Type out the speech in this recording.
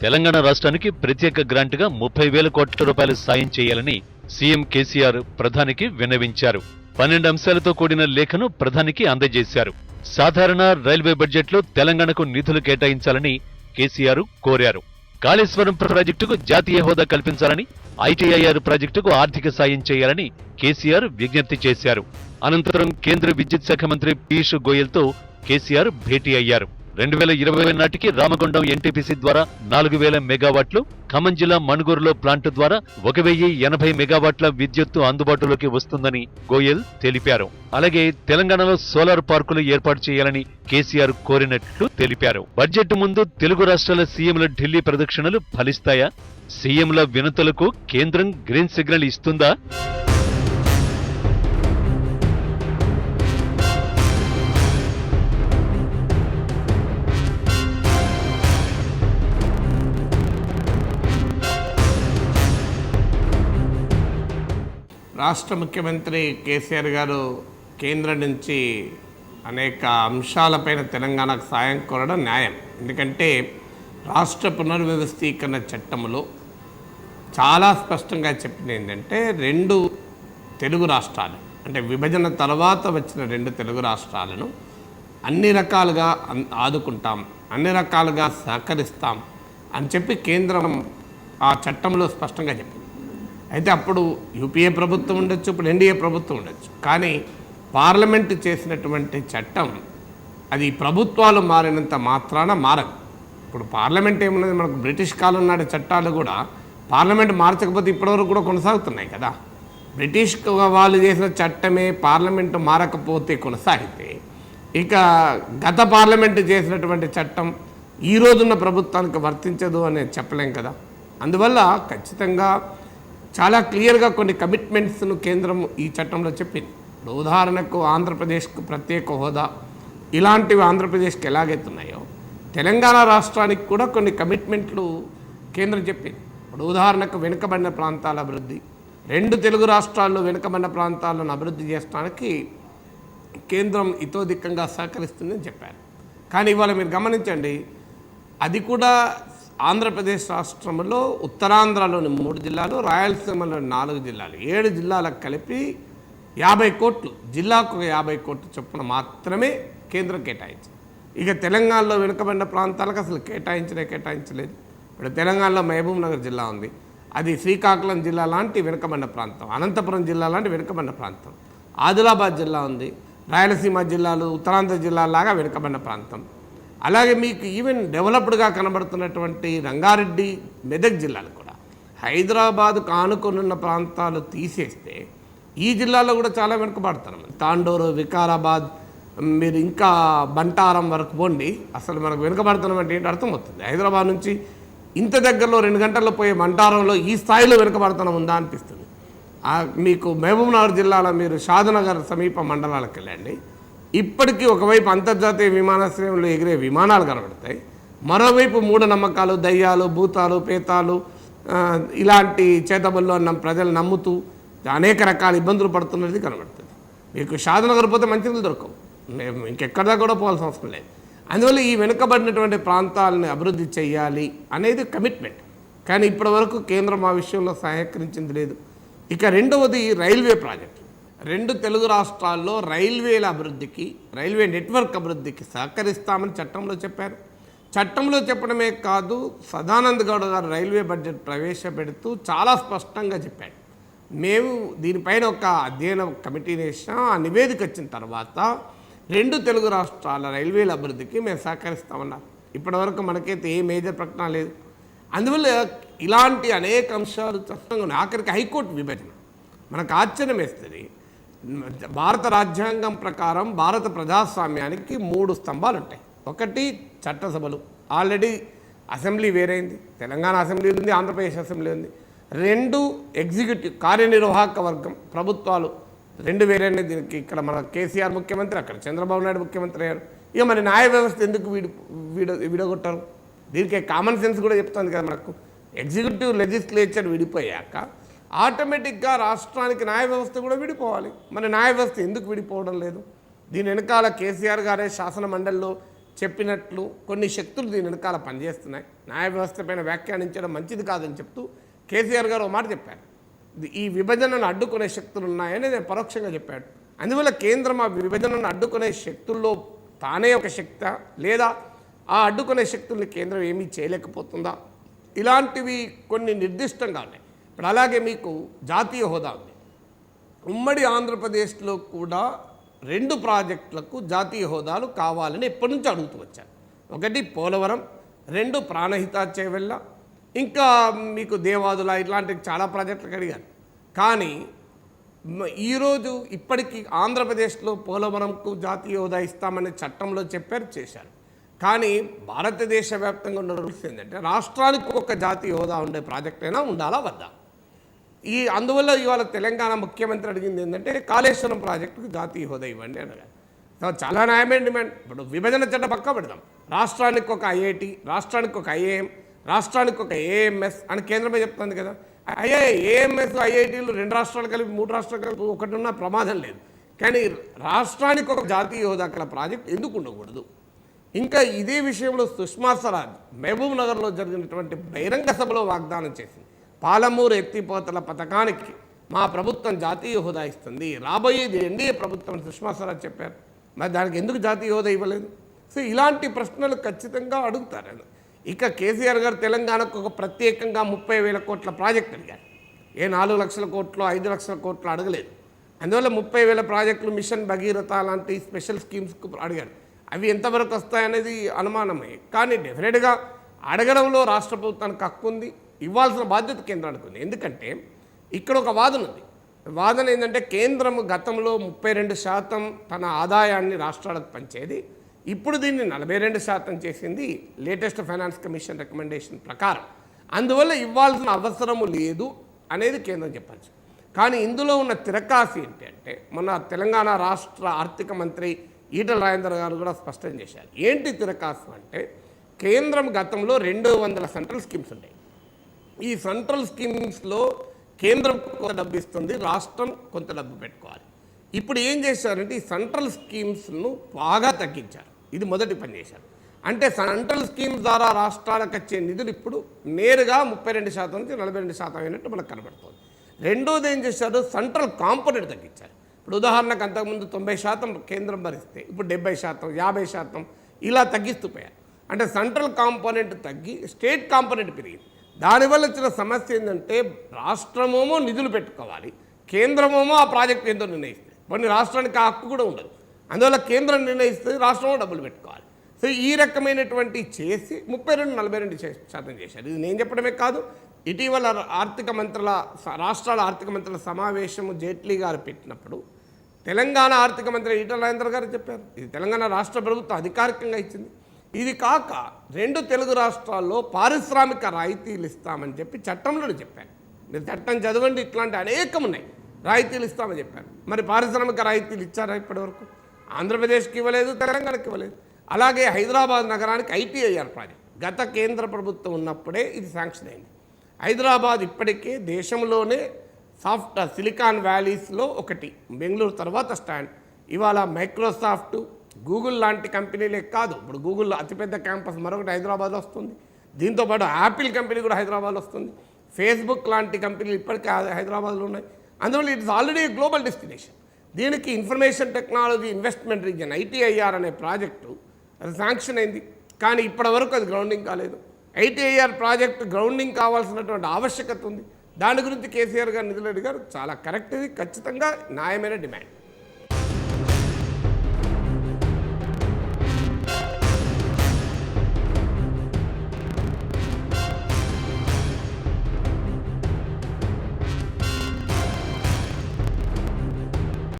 తెలంగాణ రాష్ట్రానికి ప్రత్యేక గ్రాంట్గా 30,000 కోట్ల రూపాయలు సాయం చేయాలని సీఎం కేసీఆర్ ప్రధానికి విన్నవించారు. 12 అంశాలతో కూడిన లేఖను ప్రధానికి అందజేశారు. సాధారణ రైల్వే బడ్జెట్లో తెలంగాణకు నిధులు కేటాయించాలని కేసీఆర్ కోరారు. కాళేశ్వరం ప్రాజెక్టుకు జాతీయ హోదా కల్పించాలని, ఐటీఐఆర్ ప్రాజెక్టుకు ఆర్థిక సాయం చేయాలని కేసీఆర్ విజ్ఞప్తి చేశారు. అనంతరం కేంద్ర విద్యుత్ శాఖ మంత్రి పీయూష్ గోయల్తో కేసీఆర్ భేటీ అయ్యారు. 2020 నాటికి రామగుండం ఎన్టీపీసీ ద్వారా 4,000 మెగావాట్లు, ఖమ్మం జిల్లా మణుగూరులో ప్లాంట్ ద్వారా 1,080 మెగావాట్ల విద్యుత్తు అందుబాటులోకి వస్తుందని గోయల్ తెలిపారు. అలాగే తెలంగాణలో సోలార్ పార్కులు ఏర్పాటు చేయాలని కేసీఆర్ కోరినట్లు తెలిపారు. బడ్జెట్ ముందు తెలుగు రాష్ట్రాల సీఎంల ఢిల్లీ ప్రదక్షిణలు ఫలిస్తాయా? సీఎంల వినతులకు కేంద్రం గ్రీన్ సిగ్నల్ ఇస్తుందా? రాష్ట్ర ముఖ్యమంత్రి కేసీఆర్ గారు కేంద్రం నుంచి అనేక అంశాలపైన తెలంగాణకు సాయం కోరడం న్యాయం. ఎందుకంటే రాష్ట్ర పునర్వ్యవస్థీకరణ చట్టంలో చాలా స్పష్టంగా చెప్పింది ఏంటంటే 2 తెలుగు రాష్ట్రాలు, అంటే విభజన తర్వాత వచ్చిన 2 తెలుగు రాష్ట్రాలను అన్ని రకాలుగా ఆదుకుంటాం, అన్ని రకాలుగా సహకరిస్తాం అని చెప్పి కేంద్రం ఆ చట్టంలో స్పష్టంగా చెప్పింది. అయితే అప్పుడు యూపీఏ ప్రభుత్వం ఉండొచ్చు, ఇప్పుడు ఎన్డీఏ ప్రభుత్వం ఉండొచ్చు, కానీ పార్లమెంటు చేసినటువంటి చట్టం అది ప్రభుత్వాలు మారినంత మాత్రాన మారదు. ఇప్పుడు పార్లమెంట్ ఏమున్నది, మనకు బ్రిటిష్ కాలం నాటి చట్టాలు కూడా పార్లమెంట్ మార్చకపోతే ఇప్పటివరకు కూడా కొనసాగుతున్నాయి కదా. బ్రిటిష్ వాళ్ళు చేసిన చట్టమే పార్లమెంటు మారకపోతే కొనసాగితే, ఇక గత పార్లమెంటు చేసినటువంటి చట్టం ఈ రోజున్న ప్రభుత్వానికి వర్తించదు అనేది చెప్పలేం కదా. అందువల్ల ఖచ్చితంగా చాలా క్లియర్గా కొన్ని కమిట్మెంట్స్ను కేంద్రం ఈ చట్టంలో చెప్పింది. ఉదాహరణకు ఆంధ్రప్రదేశ్కు ప్రత్యేక హోదా, ఇలాంటివి ఆంధ్రప్రదేశ్కి ఎలాగైతున్నాయో తెలంగాణ రాష్ట్రానికి కూడా కొన్ని కమిట్మెంట్లు కేంద్రం చెప్పింది. ఇప్పుడు ఉదాహరణకు వెనుకబడిన ప్రాంతాల అభివృద్ధి, 2 తెలుగు రాష్ట్రాల్లో వెనుకబడిన ప్రాంతాలను అభివృద్ధి చేయడానికి కేంద్రం ఇతోధికంగా సహకరిస్తుందని చెప్పారు. కానీ ఇవాళ మీరు గమనించండి, అది కూడా ఆంధ్రప్రదేశ్ రాష్ట్రంలో ఉత్తరాంధ్రలోని 3 జిల్లాలు, రాయలసీమలోని 4 జిల్లాలు, 7 జిల్లాలకు కలిపి 50 కోట్లు, జిల్లాకు 50 కోట్లు చొప్పున మాత్రమే కేంద్రం కేటాయించింది. ఇక తెలంగాణలో వెనుకబడిన ప్రాంతాలకు అసలు కేటాయించలేదు. ఇప్పుడు తెలంగాణలో మహబూబ్ నగర్ జిల్లా ఉంది, అది శ్రీకాకుళం జిల్లా లాంటి వెనుకబడిన ప్రాంతం, అనంతపురం జిల్లా లాంటి వెనుకబడిన ప్రాంతం, ఆదిలాబాద్ జిల్లా ఉంది, రాయలసీమ జిల్లాలు ఉత్తరాంధ్ర జిల్లాలాగా వెనుకబడిన ప్రాంతం. అలాగే మీకు ఈవెన్ డెవలప్డ్గా కనబడుతున్నటువంటి రంగారెడ్డి, మెదక్ జిల్లాలు కూడా, హైదరాబాద్కు ఆనుకొనున్న ప్రాంతాలు తీసేస్తే ఈ జిల్లాలో కూడా చాలా వెనుకబడుతున్నాం. తాండూరు, వికారాబాద్, మీరు ఇంకా బంటారం వరకు పోండి, అసలు మనకు వెనుకబడుతున్నాం అంటే ఏంటి అర్థమవుతుంది. హైదరాబాద్ నుంచి ఇంత దగ్గరలో 2 గంటల్లో పోయే బంటారంలో ఈ స్థాయిలో వెనుకబడుతున్నాం ఉందా అనిపిస్తుంది. మీకు మహబూబ్ నగర్ జిల్లాలో మీరు షాద్నగర్ సమీప మండలాలకు వెళ్ళండి, ఇప్పటికీ ఒకవైపు అంతర్జాతీయ విమానాశ్రయంలో ఎగిరే విమానాలు కనబడతాయి, మరోవైపు మూఢనమ్మకాలు, దయ్యాలు, భూతాలు, పేతాలు, ఇలాంటి చేతబళ్ళు అన్న ప్రజలు నమ్ముతూ అనేక రకాల ఇబ్బందులు పడుతున్నది కనబడుతుంది. మీకు షాద్నగర్ పోతే మంచినీళ్ళు దొరకవు, ఇంకెక్కడా కూడా పోవాల్సిన అవసరం లేదు. అందువల్ల ఈ వెనుకబడినటువంటి ప్రాంతాలను అభివృద్ధి చేయాలి అనేది కమిట్మెంట్. కానీ ఇప్పటి వరకు కేంద్రం ఆ విషయంలో సహకరించింది లేదు. ఇక రెండవది రైల్వే ప్రాజెక్టు. 2 తెలుగు రాష్ట్రాల్లో రైల్వేల అభివృద్ధికి, రైల్వే నెట్వర్క్ అభివృద్ధికి సహకరిస్తామని చట్టంలో చెప్పారు. చట్టంలో చెప్పడమే కాదు, సదానంద్ గౌడ్ గారు రైల్వే బడ్జెట్ ప్రవేశపెడుతూ చాలా స్పష్టంగా చెప్పాడు, మేము దీనిపైన ఒక అధ్యయన కమిటీని వేసాం, ఆ నివేదిక వచ్చిన తర్వాత 2 తెలుగు రాష్ట్రాల రైల్వేల అభివృద్ధికి మేము సహకరిస్తామన్నారు. ఇప్పటివరకు మనకైతే ఏ మేజర్ ప్రకటన లేదు. అందువల్ల ఇలాంటి అనేక అంశాలు స్పష్టంగా ఉన్నాయి. ఆఖరికి హైకోర్టు విభజన మనకు ఆశ్చర్యం వేస్తుంది. భారత రాజ్యాంగం ప్రకారం భారత ప్రజాస్వామ్యానికి 3 స్తంభాలు ఉంటాయి. ఒకటి చట్టసభలు, ఆల్రెడీ అసెంబ్లీ వేరైంది, తెలంగాణ అసెంబ్లీ ఉంది, ఆంధ్రప్రదేశ్ అసెంబ్లీ ఉంది. 2 ఎగ్జిక్యూటివ్ కార్యనిర్వాహక వర్గం, ప్రభుత్వాలు 2 వేరైన. దీనికి ఇక్కడ మన కేసీఆర్ ముఖ్యమంత్రి, అక్కడ చంద్రబాబు నాయుడు ముఖ్యమంత్రి అయ్యారు. ఇక మరి న్యాయ వ్యవస్థ ఎందుకు విడగొట్టారు? దీనికి కామన్ సెన్స్ కూడా చెప్తుంది కదా మనకు. ఎగ్జిక్యూటివ్ లెజిస్లేచర్ విడిపోయాక ఆటోమేటిక్గా రాష్ట్రానికి న్యాయ వ్యవస్థ కూడా విడిపోవాలి. మరి న్యాయ వ్యవస్థ ఎందుకు విడిపోవడం లేదు? దీని వెనకాల కేసీఆర్ గారే శాసన మండలిలో చెప్పినట్లు కొన్ని శక్తులు దీని వెనకాల పనిచేస్తున్నాయి. న్యాయ వ్యవస్థ పైన వ్యాఖ్యానించడం మంచిది కాదని చెప్తూ కేసీఆర్ గారు ఒక మాట చెప్పారు. ఈ విభజనను అడ్డుకునే శక్తులు ఉన్నాయని నేను పరోక్షంగా చెప్పాడు. అందువల్ల కేంద్రం ఆ విభజనను అడ్డుకునే శక్తుల్లో తానే ఒక శక్తి, లేదా ఆ అడ్డుకునే శక్తుల్ని కేంద్రం ఏమీ చేయలేకపోతుందా, ఇలాంటివి కొన్ని నిర్దిష్టంగా ఉన్నాయి. ఇప్పుడు అలాగే మీకు జాతీయ హోదా ఉంది. ఉమ్మడి ఆంధ్రప్రదేశ్లో కూడా 2 ప్రాజెక్టులకు జాతీయ హోదాలు కావాలని ఎప్పటి నుంచి అడుగుతూ వచ్చారు. ఒకటి పోలవరం, 2 ప్రాణహిత చేవెళ్ళ, ఇంకా మీకు దేవాదుల, ఇట్లాంటి చాలా ప్రాజెక్టులకు అడిగారు. కానీ ఈరోజు ఇప్పటికీ ఆంధ్రప్రదేశ్లో పోలవరంకు జాతీయ హోదా ఇస్తామని చట్టంలో చెప్పారు, చేశారు. కానీ భారతదేశ వ్యాప్తంగా ఉన్న రూల్స్ ఏంటంటే రాష్ట్రానికి ఒక జాతీయ హోదా ఉండే ప్రాజెక్ట్ అయినా ఉండాలా వద్దా. అందువల్ల ఇవాళ తెలంగాణ ముఖ్యమంత్రి అడిగింది ఏంటంటే కాళేశ్వరం ప్రాజెక్టుకు జాతీయ హోదా ఇవ్వండి అని అడిగారు. చాలా న్యాయమైన డిమాండ్. ఇప్పుడు విభజన చట్టం పక్క పెడదాం, రాష్ట్రానికి ఒక ఐఐటి, రాష్ట్రానికి ఒక ఐఏఎం, రాష్ట్రానికి ఒక ఏఎంఎస్ అని కేంద్రమే చెప్తుంది కదా. ఏఎంఎస్ ఐఐటీలు 2 రాష్ట్రాలు కలిపి 3 రాష్ట్రాలు కలిపి ఒకటి ఉన్న ప్రమాదం లేదు. కానీ రాష్ట్రానికి ఒక జాతీయ హోదా గల ప్రాజెక్ట్ ఎందుకు ఉండకూడదు? ఇంకా ఇదే విషయంలో సుష్మా స్వరాజ్ మహబూబ్ నగర్లో జరిగినటువంటి బహిరంగ సభలో వాగ్దానం చేసింది. పాలమూరు ఎత్తిపోతల పథకానికి మా ప్రభుత్వం జాతీయ హోదా ఇస్తుంది, రాబోయేది ఎన్డీఏ ప్రభుత్వం సుష్మా స్వరాజ్ చెప్పారు. మరి దానికి ఎందుకు జాతీయ హోదా ఇవ్వలేదు? సో ఇలాంటి ప్రశ్నలు ఖచ్చితంగా అడుగుతారు. ఇక కేసీఆర్ గారు తెలంగాణకు ఒక ప్రత్యేకంగా 30,000 కోట్ల ప్రాజెక్ట్ అడిగారు. 4 లక్షల కోట్లు 5 లక్షల కోట్లు అడగలేదు. అందువల్ల 30,000 ప్రాజెక్టులు, మిషన్ భగీరథ లాంటి స్పెషల్ స్కీమ్స్కు అడిగారు. అవి ఎంతవరకు వస్తాయనేది అనుమానమే. కానీ డెఫినెట్గా అడగడంలో రాష్ట్ర ప్రభుత్వానికి హక్కు ఉంది, ఇవ్వాల్సిన బాధ్యత కేంద్రానికి ఉంది. ఎందుకంటే ఇక్కడ ఒక వాదన ఉంది. వాదన ఏంటంటే కేంద్రం గతంలో 32% తన ఆదాయాన్ని రాష్ట్రాలకు పంచేది, ఇప్పుడు దీన్ని 42% చేసింది లేటెస్ట్ ఫైనాన్స్ కమిషన్ రికమెండేషన్ ప్రకారం. అందువల్ల ఇవ్వాల్సిన అవసరము లేదు అనేది కేంద్రం చెప్పచ్చు. కానీ ఇందులో ఉన్న తిరకాసి ఏంటి అంటే మన తెలంగాణ రాష్ట్ర ఆర్థిక మంత్రి ఈటల రాజేందర్ గారు కూడా స్పష్టం చేశారు. ఏంటి తిరకాసు అంటే కేంద్రం గతంలో 200 సెంట్రల్ స్కీమ్స్ ఉంటాయి. ఈ సెంట్రల్ స్కీమ్స్లో కేంద్రం కొంత డబ్బు ఇస్తుంది, రాష్ట్రం కొంత డబ్బు పెట్టుకోవాలి. ఇప్పుడు ఏం చేశారంటే ఈ సెంట్రల్ స్కీమ్స్ను బాగా తగ్గించారు. ఇది మొదటి పని చేశారు. అంటే సెంట్రల్ స్కీమ్స్ ద్వారా రాష్ట్రాలకు వచ్చే నిధులు ఇప్పుడు నేరుగా 32% నుంచి 42% అయినట్టు మనకు కనబడుతుంది. రెండోది ఏం చేశారు, సెంట్రల్ కాంపోనెంట్ తగ్గించారు. ఇప్పుడు ఉదాహరణకు అంతకుముందు 90% కేంద్రం భరిస్తే ఇప్పుడు 70%, 50% ఇలా తగ్గిస్తూ పోయారు. అంటే సెంట్రల్ కాంపోనెంట్ తగ్గి స్టేట్ కాంపోనెంట్ పెరిగింది. దానివల్ల వచ్చిన సమస్య ఏంటంటే రాష్ట్రమేమో నిధులు పెట్టుకోవాలి, కేంద్రమేమో ఆ ప్రాజెక్టు ఏందో నిర్ణయిస్తుంది. కొన్ని రాష్ట్రానికి ఆ హక్కు కూడా ఉండదు. అందువల్ల కేంద్రం నిర్ణయిస్తుంది, రాష్ట్రంలో డబ్బులు పెట్టుకోవాలి. సో ఈ రకమైనటువంటి చేసి 42-42% చేశారు. ఇది నేను చెప్పడమే కాదు, ఇటీవల రాష్ట్రాల ఆర్థిక మంత్రుల సమావేశము జైట్లీ గారు పెట్టినప్పుడు తెలంగాణ ఆర్థిక మంత్రి ఈటల రాజేందర్ గారు చెప్పారు. ఇది తెలంగాణ రాష్ట్ర ప్రభుత్వం అధికారికంగా ఇచ్చింది. ఇది కాక 2 తెలుగు రాష్ట్రాల్లో పారిశ్రామిక రాయితీలు ఇస్తామని చెప్పి చట్టంలో చెప్పారు. మీరు చట్టం చదవండి, ఇట్లాంటి అనేకం ఉన్నాయి. రాయితీలు ఇస్తామని చెప్పారు. మరి పారిశ్రామిక రాయితీలు ఇచ్చారా ఇప్పటివరకు? ఆంధ్రప్రదేశ్కి ఇవ్వలేదు, తెలంగాణకి ఇవ్వలేదు. అలాగే హైదరాబాద్ నగరానికి ఐటీఐఆర్ ప్రాజెక్ట్ గత కేంద్ర ప్రభుత్వం ఉన్నప్పుడే ఇది శాంక్షన్ అయింది. హైదరాబాద్ ఇప్పటికే దేశంలోనే సిలికాన్ వ్యాలీస్లో ఒకటి, బెంగళూరు తర్వాత స్టాండ్. ఇవాళ మైక్రోసాఫ్ట్, గూగుల్ లాంటి కంపెనీలే కాదు, ఇప్పుడు గూగుల్ అతిపెద్ద క్యాంపస్ మరొకటి హైదరాబాద్లో వస్తుంది. దీంతోపాటు యాపిల్ కంపెనీ కూడా హైదరాబాద్లో వస్తుంది. ఫేస్బుక్ లాంటి కంపెనీలు ఇప్పటికే హైదరాబాద్లో ఉన్నాయి. అందువల్ల ఇట్స్ ఆల్రెడీ గ్లోబల్ డెస్టినేషన్. దీనికి information technology investment region ITIR అనే ప్రాజెక్టు అది శాంక్షన్ అయింది. కానీ ఇప్పటివరకు అది గ్రౌండింగ్ కాలేదు. ఐటీఐఆర్ ప్రాజెక్టు గ్రౌండింగ్ కావాల్సినటువంటి ఆవశ్యకత ఉంది. దాని గురించి కేసీఆర్ గారు, నిధులు అడిగారు. చాలా కరెక్ట్, ఇది ఖచ్చితంగా న్యాయమైన డిమాండ్.